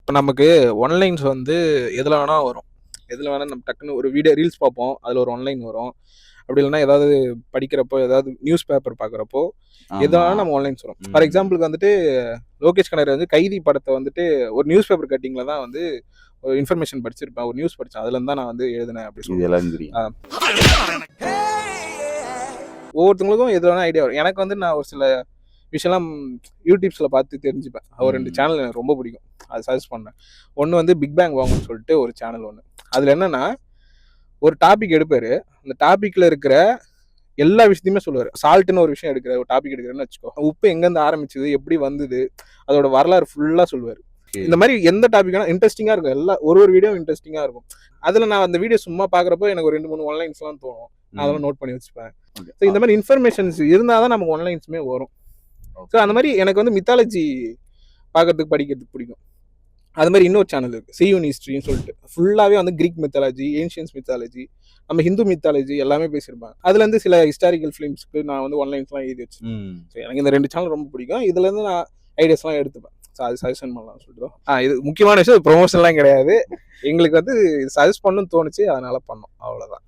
இப்போ நமக்கு ஒன்லைன்ஸ் வந்து எதில் வேணால் வரும். எதில் வேணால் நம்ம டக்குன்னு ஒரு வீடியோ ரீல்ஸ் பார்ப்போம், அதில் ஒரு ஒன்லைன் வரும். அப்படி இல்லைன்னா ஏதாவது படிக்கிறப்போ, ஏதாவது நியூஸ் பேப்பர் பார்க்குறப்போ எதனாலும் நம்ம ஒன்லைன்ஸ் வரும். ஃபார் எக்ஸாம்பிளுக்கு வந்துட்டு லோகேஷ் கனகராஜ் வந்து கைதி படத்தை வந்துட்டு ஒரு நியூஸ் பேப்பர் கட்டிங்கில் தான் வந்து ஒரு இன்ஃபர்மேஷன் படிச்சிருப்பேன், ஒரு நியூஸ் படித்தேன், அதுலேருந்து தான் நான் வந்து எழுதினேன் அப்படி சொல்லி. ஒவ்வொருத்தவங்களுக்கும் எது வேணால் ஐடியா வரும். எனக்கு வந்து நான் ஒரு சில விஷயம்லாம் யூடியூப்ஸில் பார்த்து தெரிஞ்சுப்பேன். அவர் 2 சேனல் எனக்கு ரொம்ப பிடிக்கும், அது சஜஸ்ட் பண்ணேன். ஒன்று வந்து பிக் பேங் வாங்கன்னு சொல்லிட்டு ஒரு சேனல் ஒன்று. அதில் என்னென்னா ஒரு டாபிக் எடுப்பார், அந்த டாப்பிக்கில் இருக்கிற எல்லா விஷயத்தையுமே சொல்லுவார். சால்ட்டுன்னு ஒரு விஷயம் எடுக்கிற ஒரு டாபிக் எடுக்கிறேன்னு வச்சுக்கோ, உப்பு எங்கேருந்து ஆரம்பிச்சது, எப்படி வந்தது, அதோட வரலாறு ஃபுல்லாக சொல்லுவார். இந்த மாதிரி எந்த டாபிக்கான இன்ட்ரெஸ்டிங்காக இருக்கும். எல்லாம் ஒரு வீடியோ இன்ட்ரெஸ்டிங்காக இருக்கும். அதில் நான் அந்த வீடியோ சும்மா பார்க்குறப்போ எனக்கு ஒரு 2-3 ஒன்லைன்ஸ்லாம் தோணும், நான் அதெல்லாம் நோட் பண்ணி வச்சுப்பேன். ஸோ இந்த மாதிரி இன்ஃபர்மேஷன்ஸ் இருந்தால் தான் நமக்கு ஒன்லைன்ஸுமே வரும். ஸோ அந்த மாதிரி எனக்கு வந்து மித்தாலஜி பார்க்கறதுக்கு படிக்கிறதுக்கு பிடிக்கும். அது மாதிரி இன்னொரு சேனல் இருக்குது, சியூன் ஹிஸ்ட்ரின்னு சொல்லிட்டு. ஃபுல்லாகவே வந்து கிரீக் மித்தாலஜி, ஏன்ஷியன்ஸ் மித்தாலஜி, நம்ம ஹிந்து மித்தாலஜி எல்லாமே பேசியிருப்பாங்க. அதுலேருந்து சில ஹிஸ்டாரிக்கல் ஃபிலிம்ஸ்க்கு நான் வந்து ஒன்லைன்ஸ்லாம் எழுதி வச்சு. ஸோ எனக்கு இந்த 2 சேனல் ரொம்ப பிடிக்கும். இதுலேருந்து நான் ஐடியாஸ்லாம் எடுத்துப்பேன். ஸோ அது சஜஷன் பண்ணலாம்னு சொல்லிட்டு இது முக்கியமான விஷயம். ப்ரொமோஷன்லாம் கிடையாது, எங்களுக்கு வந்து சஜஸ்ட் பண்ணணும்னு தோணுச்சு, அதனால பண்ணோம், அவ்வளோதான்.